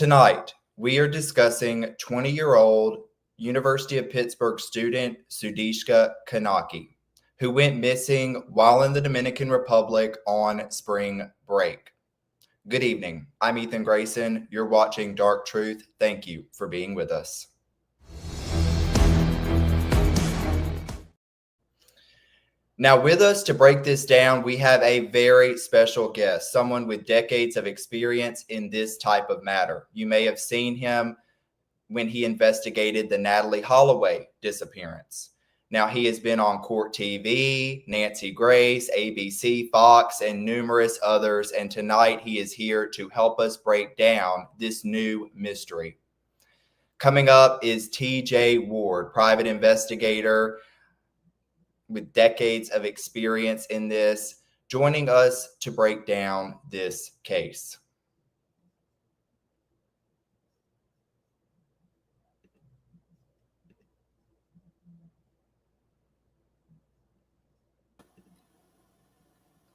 Tonight, we are discussing 20-year-old University of Pittsburgh student Sudiksha Konanki, who went missing while in the Dominican Republic on spring break. Good evening. I'm Ethan Grayson. You're watching Dark Truth. Thank you for being with us. Now, with us to break this down, we have a very special guest, someone with decades of experience in this type of matter. You may have seen him when he investigated the Natalee Holloway disappearance. Now, he has been on Court TV, Nancy Grace, ABC, Fox, and numerous others. And tonight he is here to help us break down this new mystery. Coming up is T.J. Ward, private investigator with decades of experience in this, joining us to break down this case.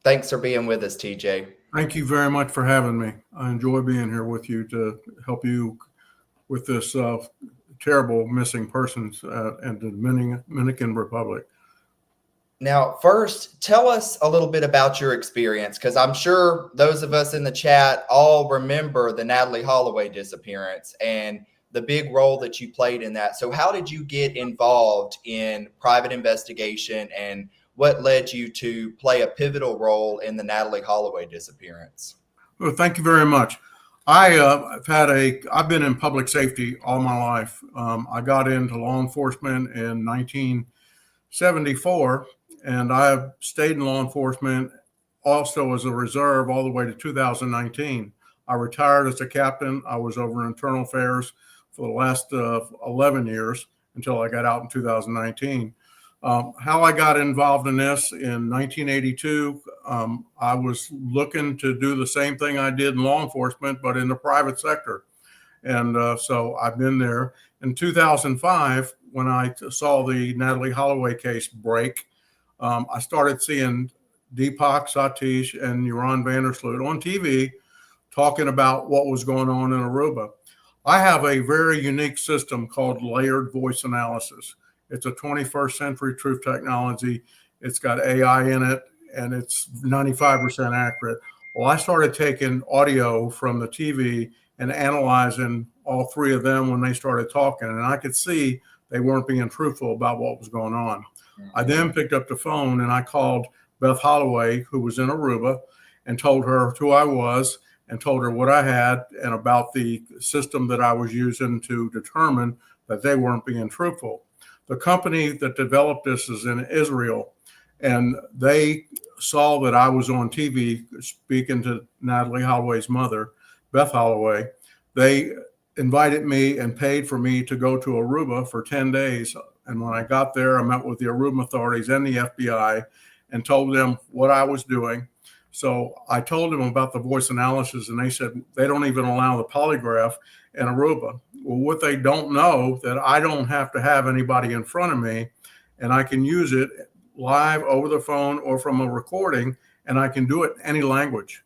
Thanks for being with us, TJ. Thank you very much for having me. I enjoy being here with you to help you with this terrible missing persons in the Dominican Republic. Now, first, tell us a little bit about your experience, because I'm sure those of us in the chat all remember the Natalee Holloway disappearance and the big role that you played in that. So how did you get involved in private investigation, and what led you to play a pivotal role in the Natalee Holloway disappearance? Well, thank you very much. I've been in public safety all my life. I got into law enforcement in 1974, and I stayed in law enforcement also as a reserve all the way to 2019. I retired as a captain. I was over in internal affairs for the last 11 years until I got out in 2019. How I got involved in this in 1982, I was looking to do the same thing I did in law enforcement, but in the private sector. And so I've been there. In 2005, when I saw the Natalee Holloway case break, I started seeing Deepak Satish and Joran Vandersloot on TV talking about what was going on in Aruba. I have a very unique system called layered voice analysis. It's a 21st century truth technology. It's got AI in it, and it's 95% accurate. Well, I started taking audio from the TV and analyzing all three of them when they started talking, and I could see they weren't being truthful about what was going on. I then picked up the phone and I called Beth Holloway, who was in Aruba, and told her who I was and told her what I had and about the system that I was using to determine that they weren't being truthful. The company that developed this is in Israel, and they saw that I was on TV speaking to Natalee Holloway's mother, Beth Holloway. They invited me and paid for me to go to Aruba for 10 days. And when I got there, I met with the Aruba authorities and the FBI and told them what I was doing. So I told them about the voice analysis, and they said they don't even allow the polygraph in Aruba. Well, what they don't know, that I don't have to have anybody in front of me, and I can use it live over the phone or from a recording, and I can do it any language.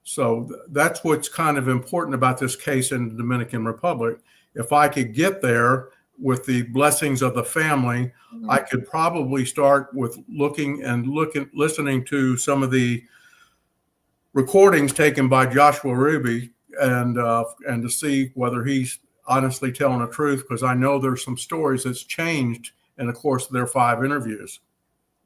So that's what's kind of important about this case in the Dominican Republic. If I could get there with the blessings of the family, I could probably start with listening to some of the recordings taken by Joshua Ruby and to see whether he's honestly telling the truth, because I know there's some stories that's changed in the course of their 5 interviews.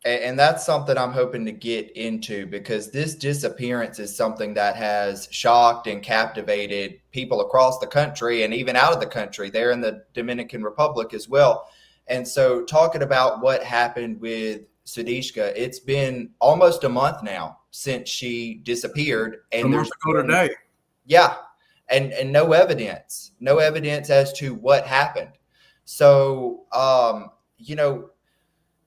And that's something I'm hoping to get into, because this disappearance is something that has shocked and captivated people across the country and even out of the country, there in the Dominican Republic as well. And so talking about what happened with Sudiksha, it's been almost a month now since she disappeared. And there's today. Yeah. And no evidence as to what happened. So,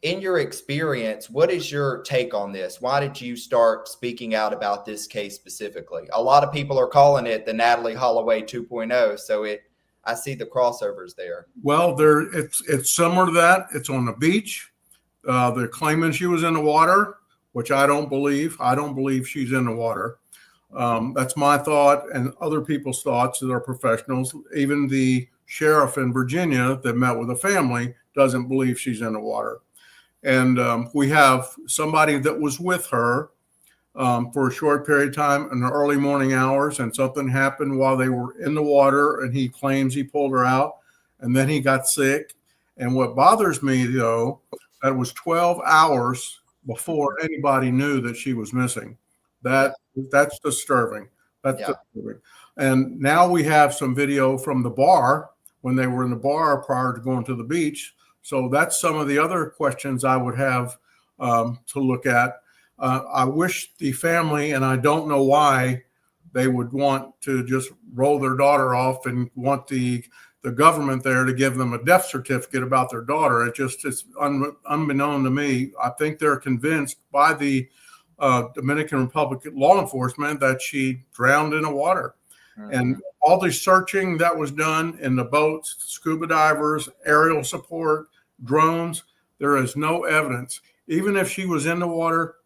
in your experience, what is your take on this? Why did you start speaking out about this case specifically? A lot of people are calling it the Natalee Holloway 2.0. So I see the crossovers there. Well, it's similar to that. It's on the beach. They're claiming she was in the water, which I don't believe. I don't believe she's in the water. That's my thought and other people's thoughts that are professionals. Even the sheriff in Virginia that met with the family doesn't believe she's in the water. And we have somebody that was with her for a short period of time in the early morning hours, and something happened while they were in the water, and he claims he pulled her out, and then he got sick. And what bothers me, though, that it was 12 hours before anybody knew that she was missing. That's disturbing. That's disturbing. And now we have some video from the bar when they were in the bar prior to going to the beach. So that's some of the other questions I would have to look at. I wish the family, and I don't know why they would want to just roll their daughter off and want the government there to give them a death certificate about their daughter. It's unbeknown to me. I think they're convinced by the Dominican Republic law enforcement that she drowned in the water. Mm-hmm. And all the searching that was done in the boats, scuba divers, aerial support, drones, there is no evidence. Even if she was in the water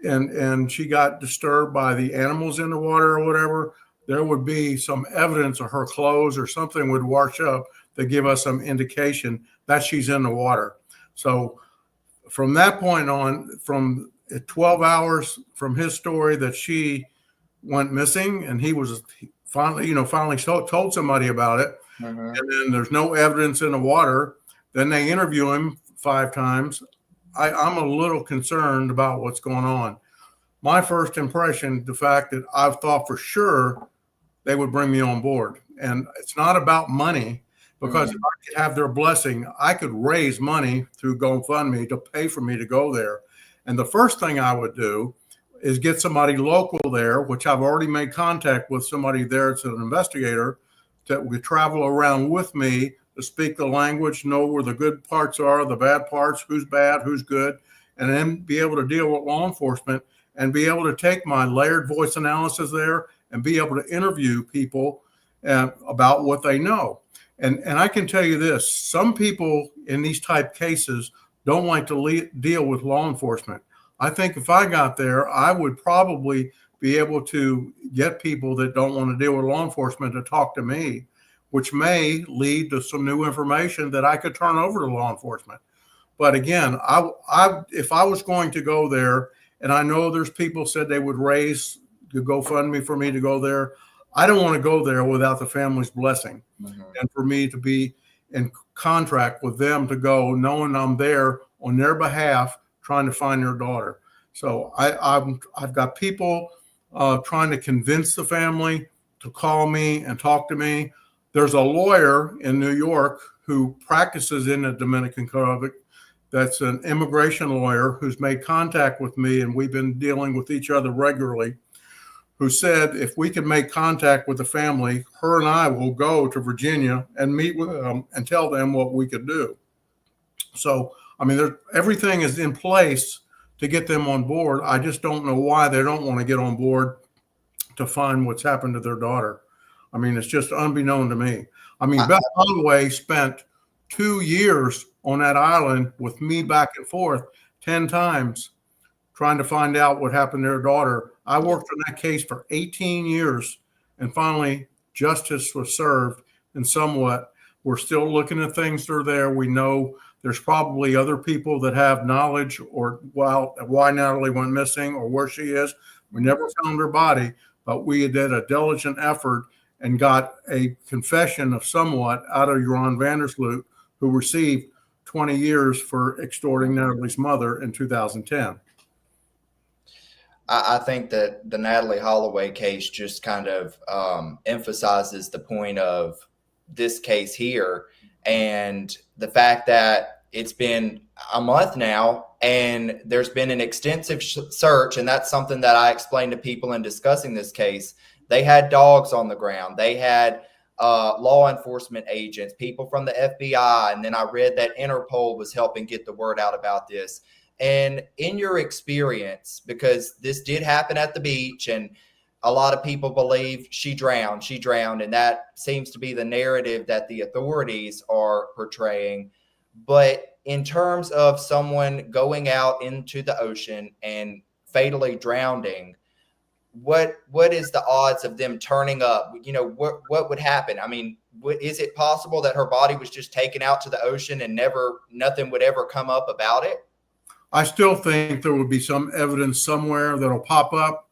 and she got disturbed by the animals in the water or whatever, there would be some evidence of her clothes or something would wash up to give us some indication that she's in the water. So from that point on, from 12 hours from his story that she went missing, and he was finally told somebody about it, mm-hmm. and then there's no evidence in the water. Then they interview him 5 times. I'm a little concerned about what's going on. My first impression, the fact that I've thought for sure they would bring me on board. And it's not about money, because if I could have their blessing, I could raise money through GoFundMe to pay for me to go there. And the first thing I would do is get somebody local there, which I've already made contact with somebody there. It's an investigator that would travel around with me to speak the language, know where the good parts are, the bad parts, who's bad, who's good, and then be able to deal with law enforcement and be able to take my layered voice analysis there and be able to interview people about what they know. And I can tell you this, some people in these type cases don't like to deal with law enforcement. I think if I got there, I would probably be able to get people that don't want to deal with law enforcement to talk to me, which may lead to some new information that I could turn over to law enforcement. But again, if I was going to go there, and I know there's people said they would raise the GoFundMe for me to go there, I don't want to go there without the family's blessing. Mm-hmm. And for me to be in contract with them to go, knowing I'm there on their behalf, trying to find their daughter. So I've got people trying to convince the family to call me and talk to me. There's a lawyer in New York who practices in the Dominican Republic. That's an immigration lawyer who's made contact with me, and we've been dealing with each other regularly, who said if we could make contact with the family, her and I will go to Virginia and meet with them and tell them what we could do. So, I mean, everything is in place to get them on board. I just don't know why they don't want to get on board to find what's happened to their daughter. I mean, it's just unbeknown to me. I mean, Beth Holloway spent 2 years on that island with me back and forth 10 times trying to find out what happened to their daughter. I worked on that case for 18 years, and finally justice was served. And somewhat, we're still looking at things that are there. We know there's probably other people that have knowledge or why Natalee went missing or where she is. We never found her body, but we did a diligent effort and got a confession of somewhat out of Joran Vandersloot, who received 20 years for extorting Natalee's mother in 2010. I think that the Natalee Holloway case just kind of emphasizes the point of this case here, and the fact that it's been a month now and there's been an extensive search. And that's something that I explained to people in discussing this case. They had dogs on the ground. They had law enforcement agents, people from the FBI. And then I read that Interpol was helping get the word out about this. And in your experience, because this did happen at the beach and a lot of people believe she drowned, and that seems to be the narrative that the authorities are portraying. But in terms of someone going out into the ocean and fatally drowning, what is the odds of them turning up? You know, what would happen? I mean, is it possible that her body was just taken out to the ocean and nothing would ever come up about it? I still think there would be some evidence somewhere that'll pop up.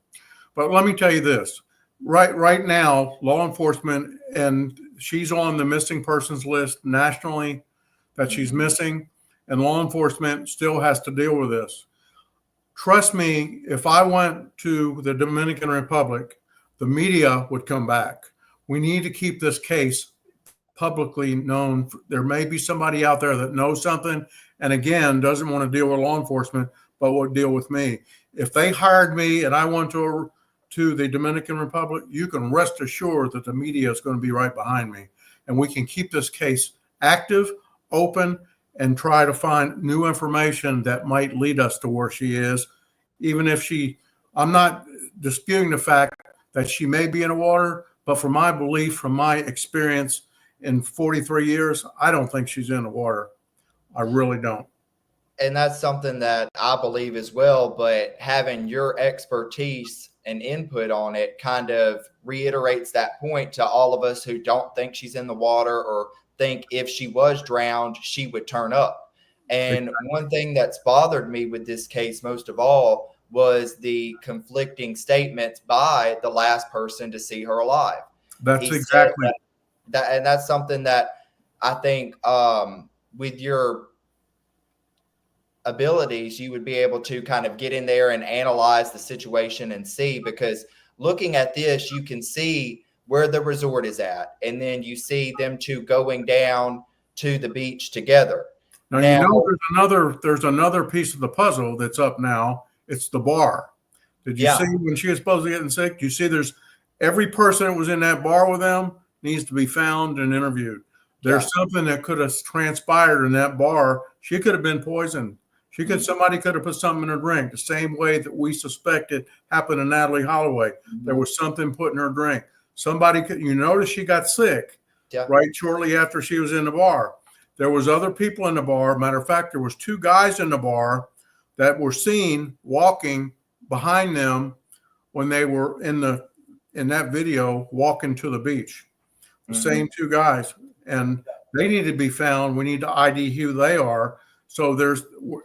But let me tell you this. Right now, law enforcement, and she's on the missing persons list nationally that she's missing, and law enforcement still has to deal with this. Trust me, if I went to the Dominican Republic, the media would come back. We need to keep this case publicly known. There may be somebody out there that knows something and, again, doesn't want to deal with law enforcement, but will deal with me. If they hired me and I went to the Dominican Republic, you can rest assured that the media is going to be right behind me. And we can keep this case active, open, and try to find new information that might lead us to where she is. Even if I'm not disputing the fact that she may be in the water, but from my belief, from my experience in 43 years, I don't think she's in the water. I really don't. And that's something that I believe as well, but having your expertise and input on it kind of reiterates that point to all of us who don't think she's in the water or think if she was drowned, she would turn up. And one thing that's bothered me with this case most of all was the conflicting statements by the last person to see her alive. That's exactly that, and that's something that I think with your abilities, you would be able to kind of get in there and analyze the situation and see, because looking at this, you can see where the resort is at, and then you see them two going down to the beach together. Now you know there's another piece of the puzzle that's up now. It's the bar. Did you see when she was supposed to get sick? You see, there's every person that was in that bar with them needs to be found and interviewed. There's something that could have transpired in that bar. She could have been poisoned. Somebody could have put something in her drink, the same way that we suspected happened to Natalee Holloway. There was something put in her drink. Somebody could, you notice she got sick right shortly after she was in the bar. There was other people in the bar. Matter of fact, there was two guys in the bar that were seen walking behind them when they were in that video walking to the beach. The same two guys, and they need to be found. We need to ID who they are. So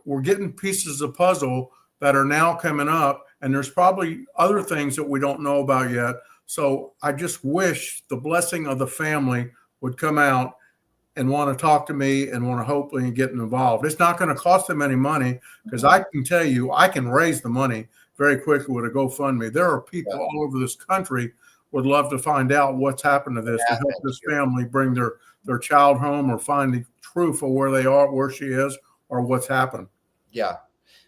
we're getting pieces of puzzle that are now coming up, and there's probably other things that we don't know about yet. So I just wish the blessing of the family would come out and want to talk to me and want to hopefully get involved. It's not going to cost them any money, because I can tell you, I can raise the money very quickly with a GoFundMe. There are people all over this country would love to find out what's happened to this, to help this family bring their child home or find the truth of where they are, where she is, or what's happened. Yeah.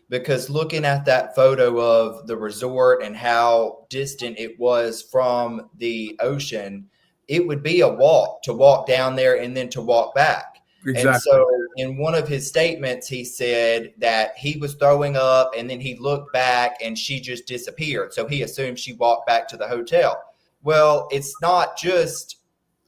Because looking at that photo of the resort and how distant it was from the ocean, it would be a walk to walk down there and then to walk back. Exactly. And so in one of his statements, he said that he was throwing up and then he looked back and she just disappeared. So he assumed she walked back to the hotel. Well, it's not just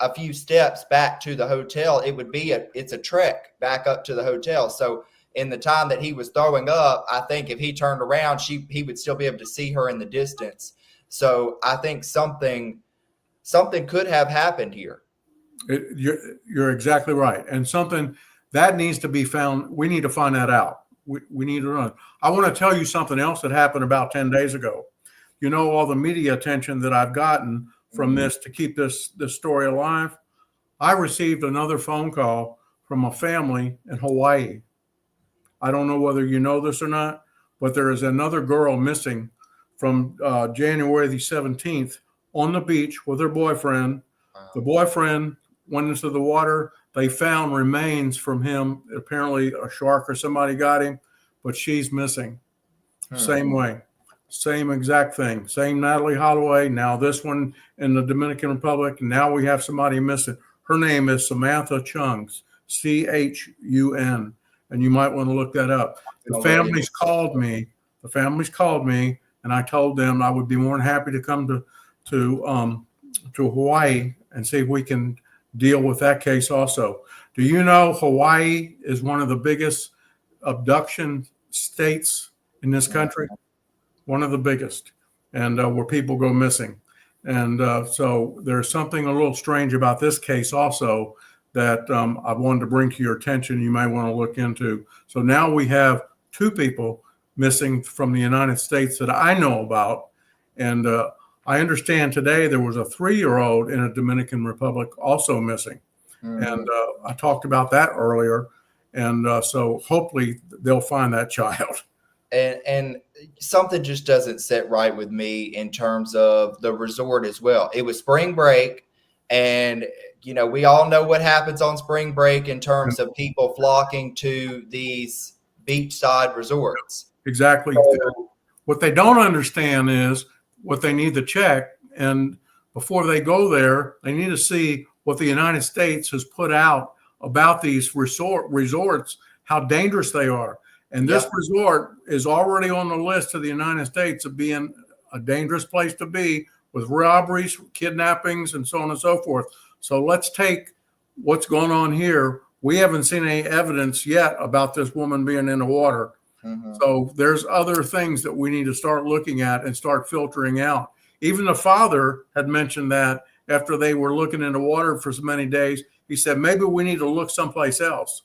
a few steps back to the hotel. It would be it's a trek back up to the hotel. So in the time that he was throwing up, I think if he turned around, he would still be able to see her in the distance. So I think something could have happened here. You're exactly right. And something that needs to be found. We need to find that out. We need to run. I want to tell you something else that happened about 10 days ago. You know, all the media attention that I've gotten from this to keep this story alive. I received another phone call from a family in Hawaii. I don't know whether you know this or not, but there is another girl missing from January the 17th on the beach with her boyfriend. The boyfriend went into the water. They found remains from him. Apparently a shark or somebody got him, but she's missing. Same way. Same exact thing. Same Natalee Holloway. Now this one in the Dominican Republic. Now we have somebody missing. Her name is Samantha Chung, Chun. And you might want to look that up. The families called me. And I told them I would be more than happy to come to Hawaii and see if we can deal with that case also. Do you know Hawaii is one of the biggest abduction states in this country? One of the biggest. and where people go missing. And so there's something a little strange about this case also that I wanted to bring to your attention. You may want to look into. So now we have 2 people missing from the United States that I know about. And I understand today there was a 3-year-old in a Dominican Republic also missing. And I talked about that earlier. And so hopefully they'll find that child. And something just doesn't sit right with me in terms of the resort as well. It was spring break, and we all know what happens on spring break in terms of people flocking to these beachside resorts. Exactly. So, what they don't understand is what they need to check, and before they go there, they need to see what the United States has put out about these resorts, how dangerous they are. And this resort is already on the list of the United States of being a dangerous place to be, with robberies, kidnappings, and so on and so forth. So let's take what's going on here. We haven't seen any evidence yet about this woman being in the water. So there's other things that we need to start looking at and start filtering out. Even the father had mentioned that after they were looking in the water for so many days, he said, maybe we need to look someplace else.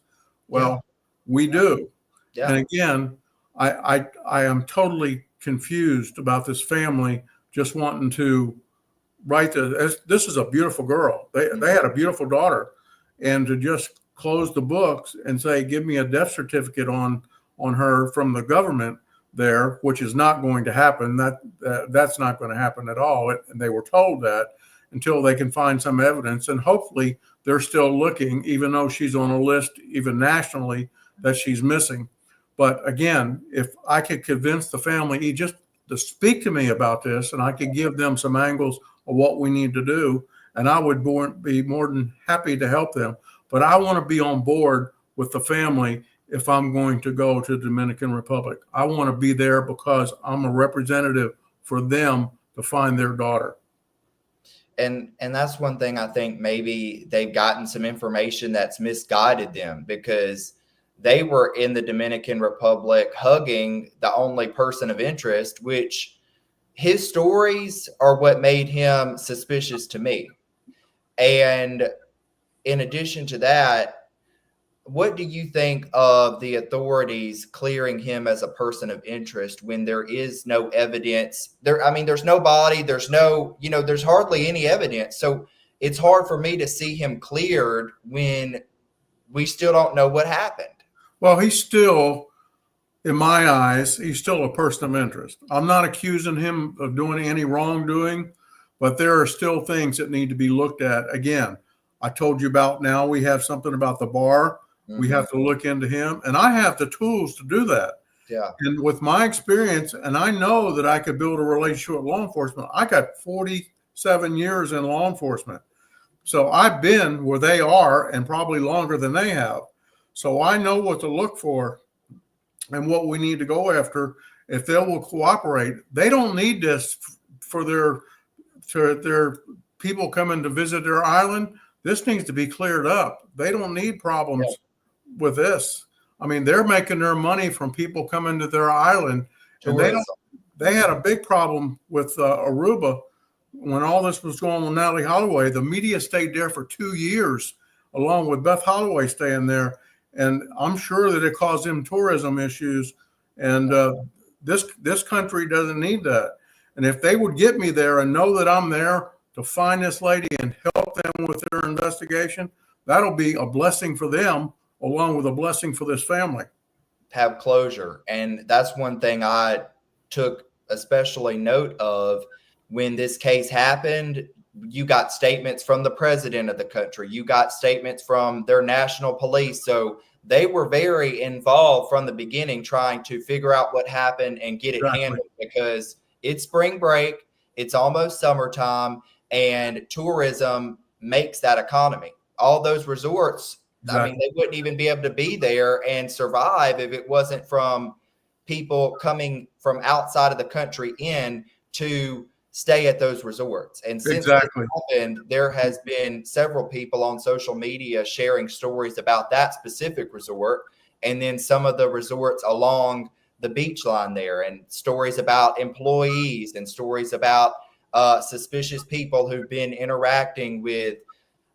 Well, we do. Yeah. And again, I am totally confused about this family just wanting to write this is a beautiful girl. They had a beautiful daughter, and to just close the books and say, give me a death certificate on her from the government there, which is not going to happen. That's not going to happen at all. And they were told that until they can find some evidence. And hopefully they're still looking, even though she's on a list, even nationally, that she's missing. But again, if I could convince the family just to speak to me about this, and I could give them some angles of what we need to do, and I would be more than happy to help them. But I want to be on board with the family if I'm going to go to the Dominican Republic. I want to be there because I'm a representative for them to find their daughter. And that's one thing I think maybe they've gotten some information that's misguided them, because they were in the Dominican Republic hugging the only person of interest, which his stories are what made him suspicious to me. And in addition to that, what do you think of the authorities clearing him as a person of interest when there is no evidence there? I mean, there's no body, there's no, there's hardly any evidence. So it's hard for me to see him cleared when we still don't know what happened. Well, he's still, in my eyes, he's still a person of interest. I'm not accusing him of doing any wrongdoing, but there are still things that need to be looked at. Again, I told you about, now we have something about the bar. We have to look into him, and I have the tools to do that. Yeah. And with my experience, and I know that I could build a relationship with law enforcement. I got 47 years in law enforcement. So I've been where they are and probably longer than they have. So I know what to look for and what we need to go after. If they will cooperate, they don't need this for their people coming to visit their island. This needs to be cleared up. They don't need problems with this. I mean, they're making their money from people coming to their island. And they had a big problem with Aruba when all this was going on with Natalee Holloway. The media stayed there for 2 years, along with Beth Holloway staying there. And I'm sure that it caused them tourism issues. And this country doesn't need that. And if they would get me there and know that I'm there to find this lady and help them with their investigation, that'll be a blessing for them, along with a blessing for this family. Have closure. And that's one thing I took especially note of when this case happened. You got statements from the president of the country. You got statements from their national police. So they were very involved from the beginning, trying to figure out what happened and get it handled, because it's spring break. It's almost summertime, and tourism makes that economy. All those resorts, I mean, they wouldn't even be able to be there and survive if it wasn't from people coming from outside of the country in to stay at those resorts. And since that happened, there has been several people on social media sharing stories about that specific resort, and then some of the resorts along the beach line there, and stories about employees and stories about suspicious people who've been interacting with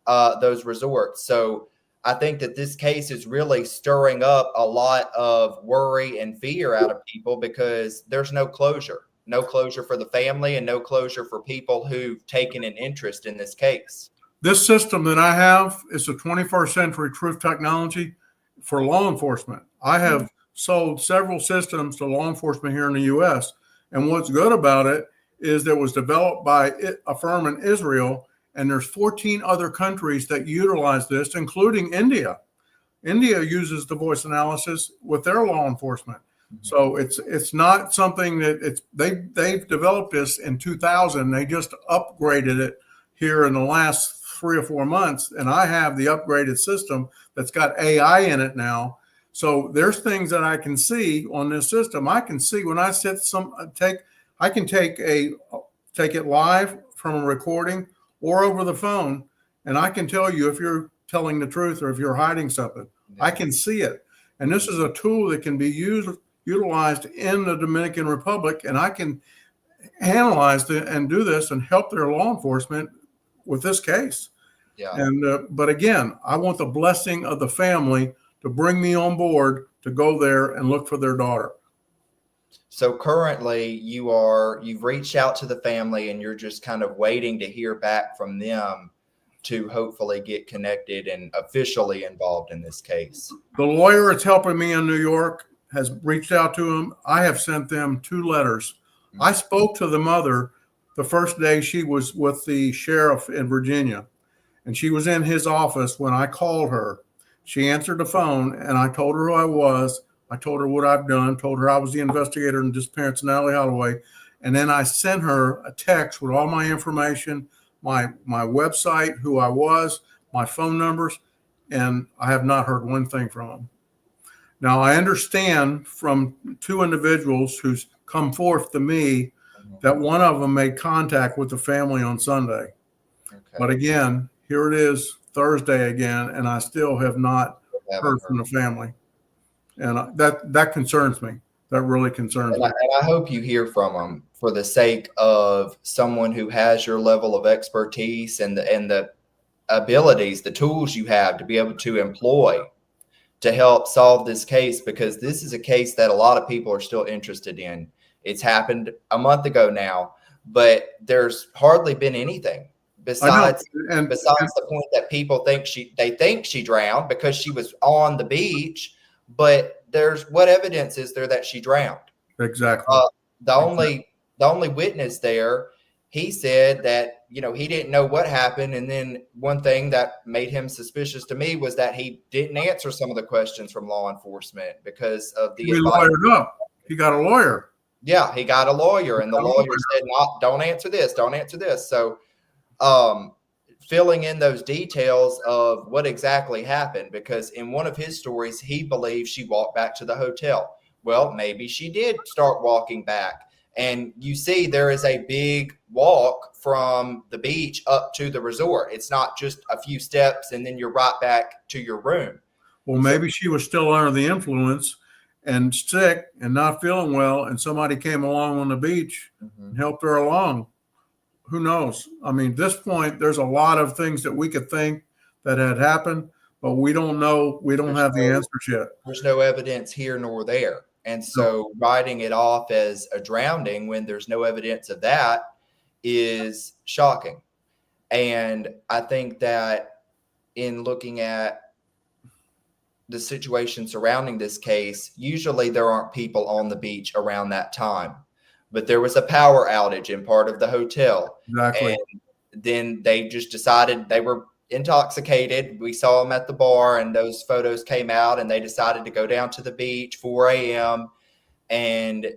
those resorts. So I think that this case is really stirring up a lot of worry and fear out of people because there's no closure for the family and no closure for people who've taken an interest in this case. This system that I have is a 21st century truth technology for law enforcement. I have sold several systems to law enforcement here in the U.S. And what's good about it is that it was developed by a firm in Israel, and there's 14 other countries that utilize this, including India. India uses the voice analysis with their law enforcement. So it's not something that they've developed this in 2000. They just upgraded it here in the last 3 or 4 months, and I have the upgraded system that's got AI in it now. So there's things that I can see on this system. I can see when I I can take it live from a recording or over the phone, and I can tell you if you're telling the truth or if you're hiding something. I can see it, and this is a tool that can be utilized in the Dominican Republic, and I can analyze and do this and help their law enforcement with this case. Yeah. And but again, I want the blessing of the family to bring me on board to go there and look for their daughter. So currently you've reached out to the family and you're just kind of waiting to hear back from them to hopefully get connected and officially involved in this case. The lawyer that's helping me in New York has reached out to them. I have sent them 2 letters. I spoke to the mother the first day she was with the sheriff in Virginia, and she was in his office when I called her. She answered the phone, and I told her who I was. I told her what I've done, told her I was the investigator in Disappearance, Natalee Holloway. And then I sent her a text with all my information, my website, who I was, my phone numbers, and I have not heard one thing from them. Now, I understand from 2 individuals who's come forth to me that one of them made contact with the family on Sunday. Okay. But again, here it is Thursday again, and I still have not heard from the family. And that concerns me. That really concerns me. And I hope you hear from them for the sake of someone who has your level of expertise and the abilities, the tools you have to be able to employ to help solve this case, because this is a case that a lot of people are still interested in. It's happened a month ago now, but there's hardly been anything besides the point that people think she drowned because she was on the beach. But what evidence is there that she drowned? Exactly. The only witness there, he said that, he didn't know what happened. And then one thing that made him suspicious to me was that he didn't answer some of the questions from law enforcement because of the advice. He got a lawyer. Yeah, he got a lawyer, and the lawyer said, "No, don't answer this. Don't answer this." So, filling in those details of what exactly happened, because in one of his stories, he believes she walked back to the hotel. Well, maybe she did start walking back. And you see there is a big walk from the beach up to the resort. It's not just a few steps and then you're right back to your room. Well, maybe she was still under the influence and sick and not feeling well, and somebody came along on the beach and helped her along. Who knows? I mean, at this point, there's a lot of things that we could think that had happened, but we don't know. We don't have the answers yet. There's no evidence here nor there. And so writing it off as a drowning when there's no evidence of that is shocking. And I think that in looking at the situation surrounding this case, usually there aren't people on the beach around that time. But there was a power outage in part of the hotel. Exactly. And then they just decided they were intoxicated. We saw them at the bar and those photos came out, and they decided to go down to the beach 4 a.m. and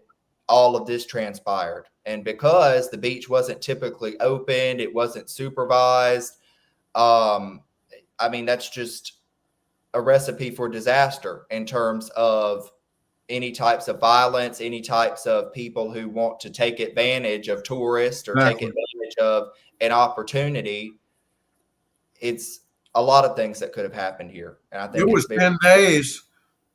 all of this transpired. And because the beach wasn't typically opened, it wasn't supervised. I mean, that's just a recipe for disaster in terms of any types of violence, any types of people who want to take advantage of tourists or take advantage of an opportunity. It's a lot of things that could have happened here. And I think it was 10 days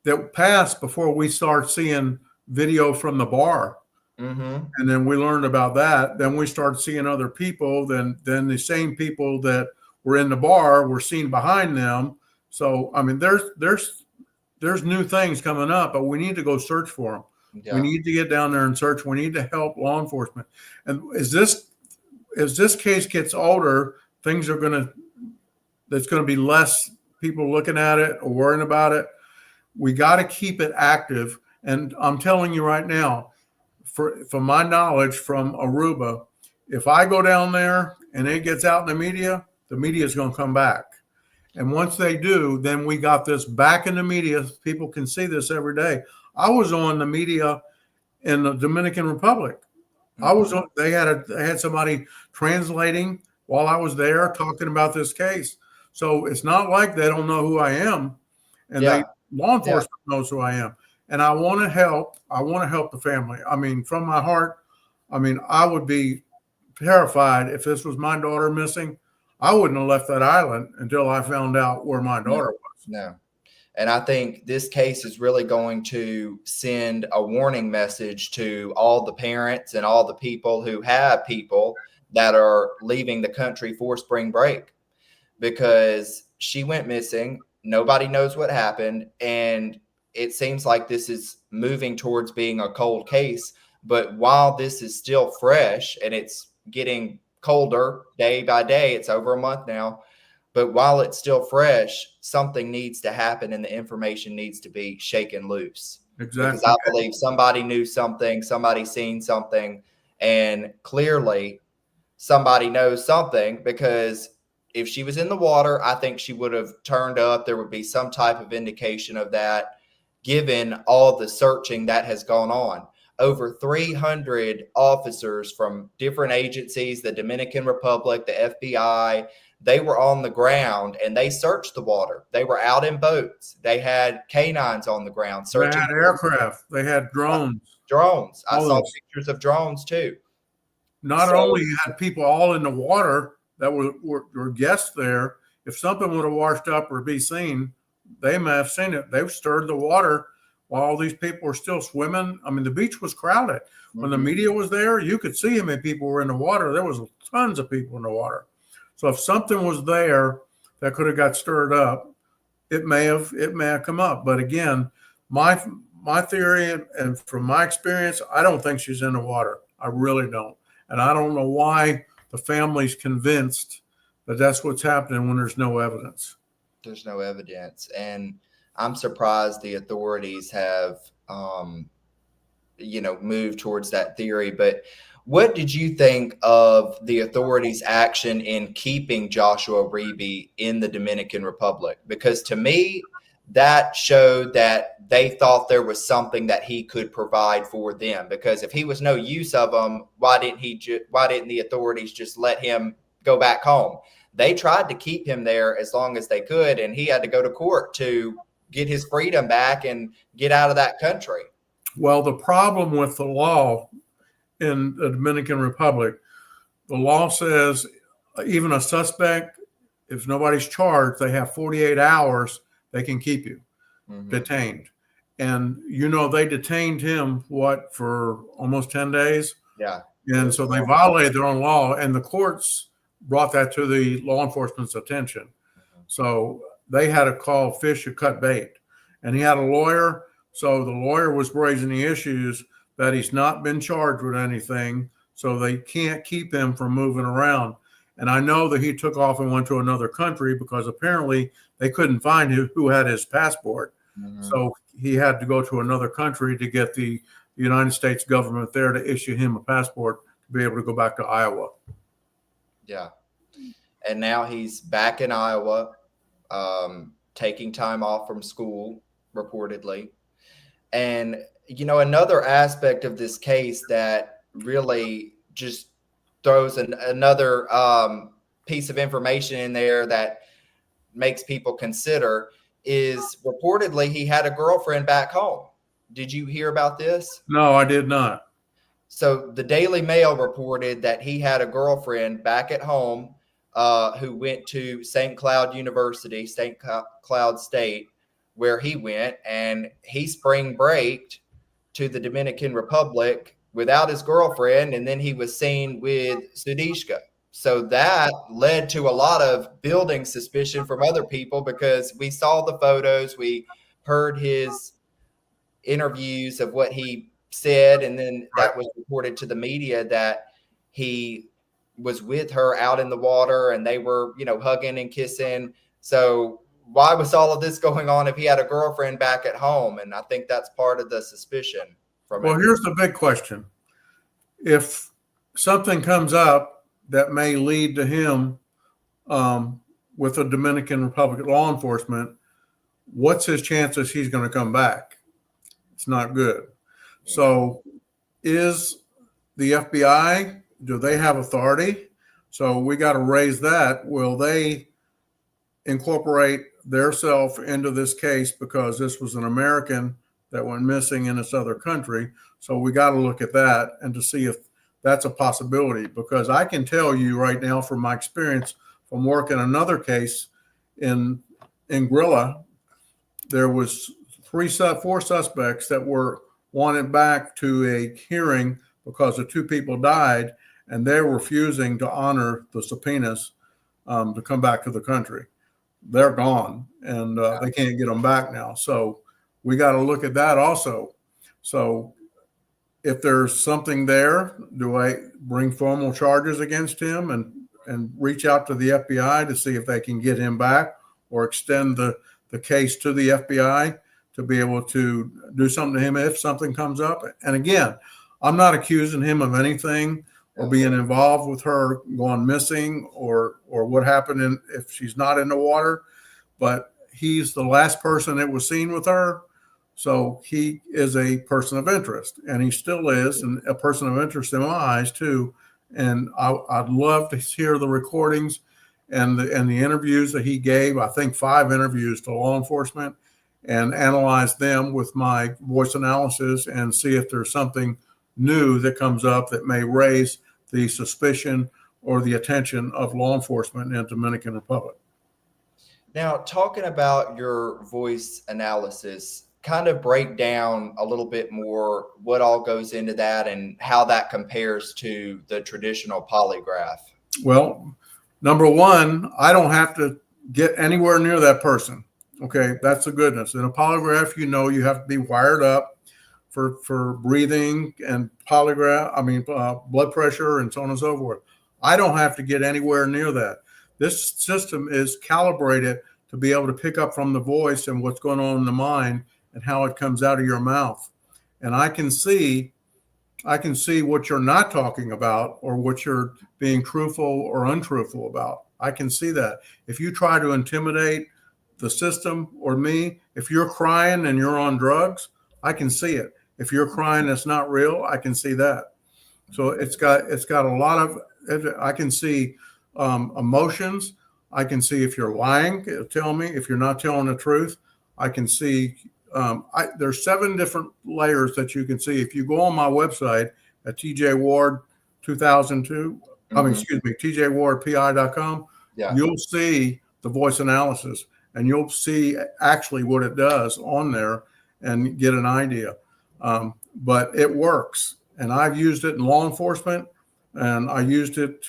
that passed before we start seeing video from the bar. Mm-hmm. And then we learned about that. Then we started seeing other people. Then the same people that were in the bar were seen behind them. So I mean, there's new things coming up, but we need to go search for them. Yeah. We need to get down there and search. We need to help law enforcement. And as this case gets older, there's going to be less people looking at it or worrying about it. We got to keep it active. And I'm telling you right now, from my knowledge from Aruba, if I go down there and it gets out in the media is going to come back. And once they do, then we got this back in the media. People can see this every day. I was on the media in the Dominican Republic. Mm-hmm. I was on, they had somebody translating while I was there talking about this case. So it's not like they don't know who I am, and law enforcement knows who I am. And I want to help. I want to help the family. I mean, from my heart, I mean, I would be terrified if this was my daughter missing. I wouldn't have left that island until I found out where my daughter was. No. And I think this case is really going to send a warning message to all the parents and all the people who have people that are leaving the country for spring break, because she went missing. Nobody knows what happened. And it seems like this is moving towards being a cold case. But while this is still fresh and it's getting colder day by day, it's over a month now. But while it's still fresh, something needs to happen and the information needs to be shaken loose. Exactly. Because I believe somebody knew something, somebody seen something, and clearly somebody knows something, because if she was in the water, I think she would have turned up. There would be some type of indication of that, given all the searching that has gone on. Over 300 officers from different agencies, the Dominican Republic, the FBI, they were on the ground and they searched the water. They were out in boats. They had canines on the ground searching. They had aircraft. They had drones. Drones. I saw pictures of drones too. Not only had people all in the water that were guests there, if something would have washed up or be seen, they may have seen it. They've stirred the water while all these people were still swimming. I mean, the beach was crowded. When the media was there, you could see how many people were in the water. There was tons of people in the water. So if something was there that could have got stirred up, it may have come up. But again, my theory and from my experience, I don't think she's in the water. I really don't. And I don't know why the family's convinced that that's what's happening when there's no evidence. There's no evidence. And I'm surprised the authorities have, moved towards that theory. But what did you think of the authorities' action in keeping Joshua Reeby in the Dominican Republic? Because to me, that showed that they thought there was something that he could provide for them. Because if he was no use of them, why didn't the authorities just let him go back home? They tried to keep him there as long as they could, and he had to go to court to get his freedom back and get out of that country. Well, the problem with the law in the Dominican Republic, the law says even a suspect, if nobody's charged, they have 48 hours, they can keep you detained. And, they detained him, for almost 10 days? Yeah. And so they violated their own law, and the courts brought that to the law enforcement's attention. So they had to call fish who cut bait. And he had a lawyer. So the lawyer was raising the issues that he's not been charged with anything, so they can't keep him from moving around. And I know that he took off and went to another country because apparently they couldn't find who had his passport. So he had to go to another country to get the United States government there to issue him a passport to be able to go back to Iowa. Yeah. And now he's back in Iowa, taking time off from school, reportedly. And, another aspect of this case that really just throws another piece of information in there that makes people consider is reportedly he had a girlfriend back home. Did you hear about this? No, I did not. So the Daily Mail reported that he had a girlfriend back at home who went to St. Cloud University, St. Cloud State, where he went, and he spring breaked to the Dominican Republic without his girlfriend, and then he was seen with Sudiksha. So that led to a lot of building suspicion from other people because we saw the photos, we heard his interviews of what he said, and then that was reported to the media that he was with her out in the water and they were, hugging and kissing. So why was all of this going on if he had a girlfriend back at home? And I think that's part of the suspicion from Well, it. here's the big question. If something comes up that may lead to him with the Dominican Republic law enforcement, what's his chances he's going to come back? It's not good. So is the FBI, do they have authority? So we got to raise that. Will they incorporate their self into this case because this was an American that went missing in this other country? So we got to look at that and to see if that's a possibility, because I can tell you right now from my experience from working another case in Grilla, there was four suspects that were wanted back to a hearing because the two people died, and they're refusing to honor the subpoenas to come back to the country. They're gone, and they can't get them back now. So we got to look at that also. So if there's something there, do I bring formal charges against him and reach out to the FBI to see if they can get him back, or extend the case to the FBI to be able to do something to him if something comes up? And again, I'm not accusing him of anything or being involved with her going missing or what happened if she's not in the water, but he's the last person that was seen with her. So he is a person of interest, and he still is, and a person of interest in my eyes too. And I'd love to hear the recordings and the interviews that he gave. I think 5 interviews to law enforcement, and analyze them with my voice analysis and see if there's something new that comes up that may raise the suspicion or the attention of law enforcement in the Dominican Republic. Now, talking about your voice analysis, kind of break down a little bit more what all goes into that and how that compares to the traditional polygraph. Well, number one, I don't have to get anywhere near that person. Okay, that's the goodness. In a polygraph, you have to be wired up for breathing and blood pressure and so on and so forth. I don't have to get anywhere near that. This system is calibrated to be able to pick up from the voice and what's going on in the mind and how it comes out of your mouth. And I can see what you're not talking about or what you're being truthful or untruthful about. I can see that. If you try to intimidate the system or me, if you're crying and you're on drugs, I can see it. If you're crying that's not real, I can see that. So it's got a lot of, I can see emotions. I can see if you're lying, tell me. If you're not telling the truth, I can see. There's 7 different layers that you can see. If you go on my website at TJ TJWardPI.com, you'll see the voice analysis, and you'll see actually what it does on there and get an idea. But it works, and I've used it in law enforcement, and I used it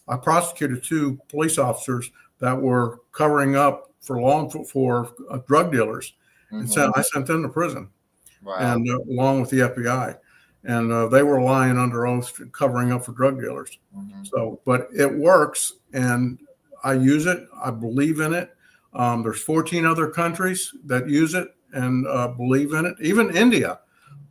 I prosecuted 2 police officers that were covering up for drug dealers. And I sent them to prison, and along with the FBI, and they were lying under oath, covering up for drug dealers. So, but it works, and I use it. I believe in it. There's 14 other countries that use it and believe in it. Even India.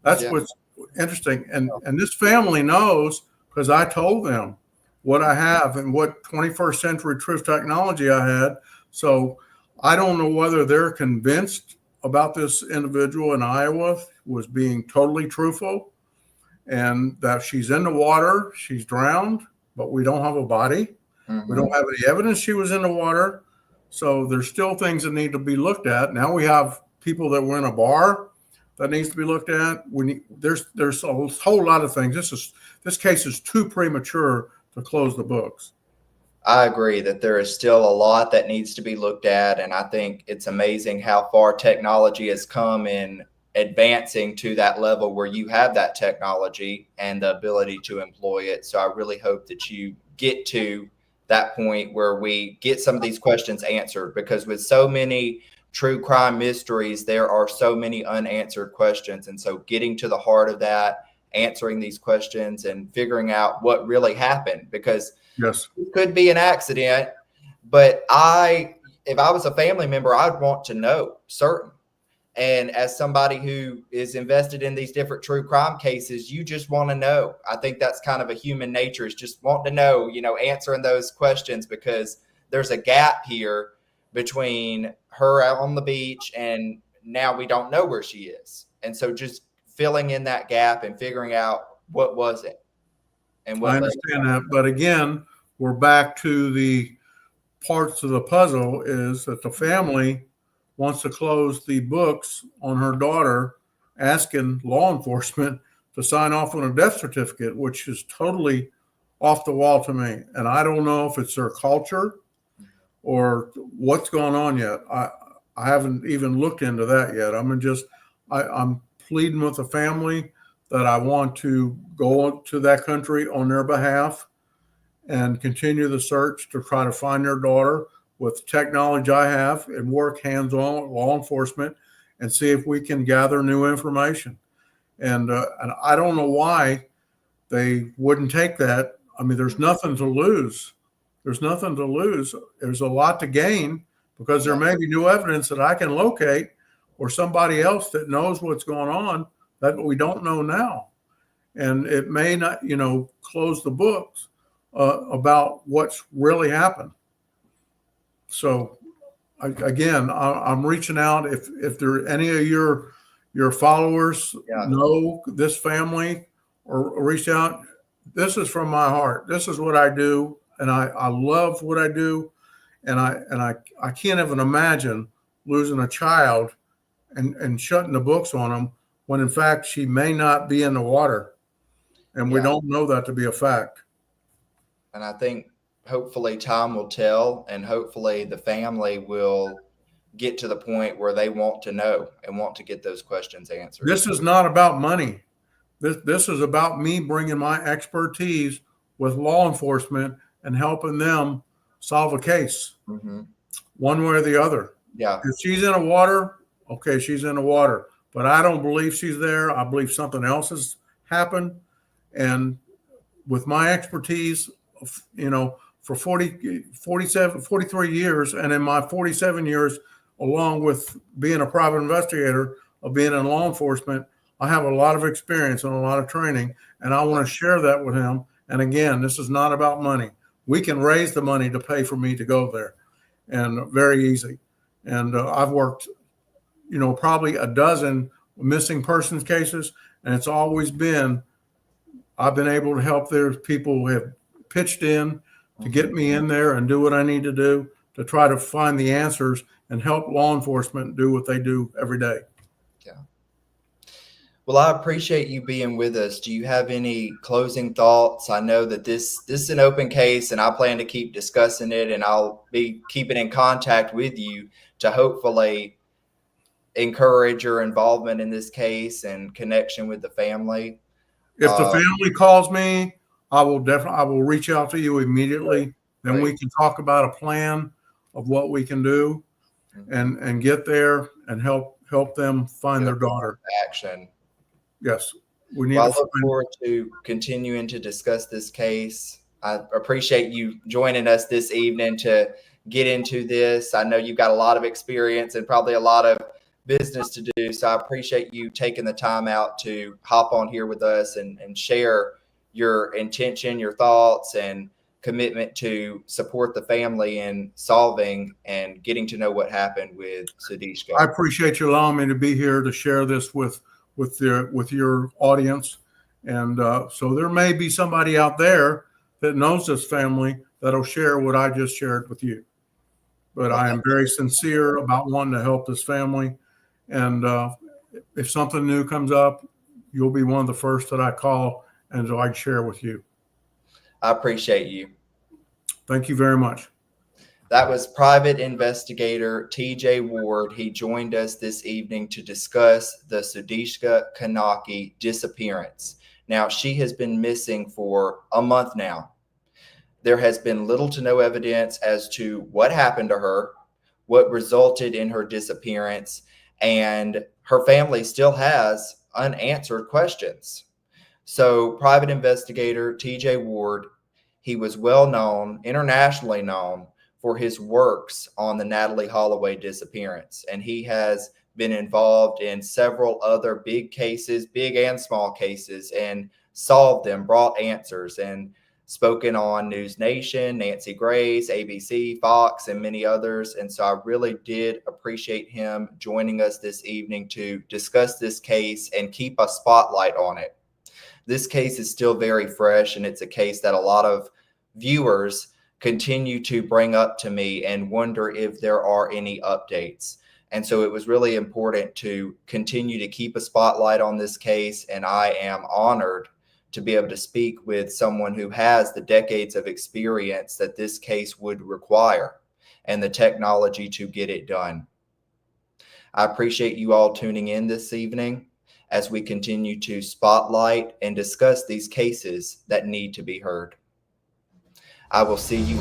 That's what's interesting. And this family knows, because I told them what I have and what 21st century truth technology I had. So I don't know whether they're convinced about this individual in Iowa was being totally truthful, and that she's in the water, she's drowned, but we don't have a body. We don't have any evidence she was in the water. So there's still things that need to be looked at. Now we have people that were in a bar that needs to be looked at. There's a whole lot of things. This case is too premature to close the books. I agree that there is still a lot that needs to be looked at, and I think it's amazing how far technology has come in advancing to that level where you have that technology and the ability to employ it. So I really hope that you get to that point where we get some of these questions answered, because with so many true crime mysteries, there are so many unanswered questions. And so getting to the heart of that, answering these questions and figuring out what really happened, because Yes, it could be an accident, but if I was a family member, I'd want to know certain. And as somebody who is invested in these different true crime cases, you just want to know. I think that's kind of a human nature, is just wanting to know, answering those questions, because there's a gap here between her out on the beach and now we don't know where she is. And so just filling in that gap and figuring out what was it and what I understand that. But again, we're back to the parts of the puzzle is that the family wants to close the books on her daughter, asking law enforcement to sign off on a death certificate, which is totally off the wall to me. And I don't know if it's their culture or what's going on yet. I haven't even looked into that yet. I'm pleading with the family that I want to go to that country on their behalf and continue the search to try to find their daughter with technology I have, and work hands-on with law enforcement and see if we can gather new information. And I don't know why they wouldn't take that. I mean, there's nothing to lose. There's nothing to lose. There's a lot to gain, because there may be new evidence that I can locate, or somebody else that knows what's going on that we don't know now. And it may not, close the books about what's really happened. So I'm reaching out. If there any of your followers know this family or reach out, this is from my heart. This is what I do, and I love what I do, and I can't even imagine losing a child and shutting the books on them when in fact she may not be in the water, and we don't know that to be a fact. And I think hopefully time will tell, and hopefully the family will get to the point where they want to know and want to get those questions answered. This is not about money. This is about me bringing my expertise with law enforcement and helping them solve a case, one way or the other. Yeah. If she's in the water, okay, she's in the water. But I don't believe she's there. I believe something else has happened. And with my expertise, for 43 years, and in my 47 years, along with being a private investigator, of being in law enforcement, I have a lot of experience and a lot of training, and I want to share that with him. And again, this is not about money. We can raise the money to pay for me to go there, and very easy. And I've worked, probably a dozen missing persons cases, and it's always been, I've been able to help. There's people who have pitched in to get me in there and do what I need to do to try to find the answers and help law enforcement do what they do every day. Yeah. Well, I appreciate you being with us. Do you have any closing thoughts? I know that this is an open case, and I plan to keep discussing it, and I'll be keeping in contact with you to hopefully encourage your involvement in this case and connection with the family. If the family calls me, I will reach out to you immediately. Then we can talk about a plan of what we can do and get there and help them find their daughter. Action. Yes. We need I look forward to continuing to discuss this case. I appreciate you joining us this evening to get into this. I know you've got a lot of experience and probably a lot of business to do. So I appreciate you taking the time out to hop on here with us and share your intention, your thoughts, and commitment to support the family in solving and getting to know what happened with Sudiksha. I appreciate you allowing me to be here to share this with your audience. And so there may be somebody out there that knows this family that'll share what I just shared with you. But I am very sincere about wanting to help this family. And if something new comes up, you'll be one of the first that I call and so I can share with you. I appreciate you. Thank you very much. That was Private Investigator TJ Ward. He joined us this evening to discuss the Sudiksha Konanki disappearance. Now, she has been missing for a month now. There has been little to no evidence as to what happened to her, what resulted in her disappearance, and her family still has unanswered questions. So, Private Investigator TJ Ward, he was well known, internationally known, for his works on the Natalee Holloway disappearance. And he has been involved in several other big cases, big and small cases, and solved them, brought answers, and spoken on News Nation, Nancy Grace, ABC, Fox, and many others. And so I really did appreciate him joining us this evening to discuss this case and keep a spotlight on it. This case is still very fresh, and it's a case that a lot of viewers continue to bring up to me and wonder if there are any updates. And so it was really important to continue to keep a spotlight on this case. And I am honored to be able to speak with someone who has the decades of experience that this case would require and the technology to get it done. I appreciate you all tuning in this evening as we continue to spotlight and discuss these cases that need to be heard. I will see you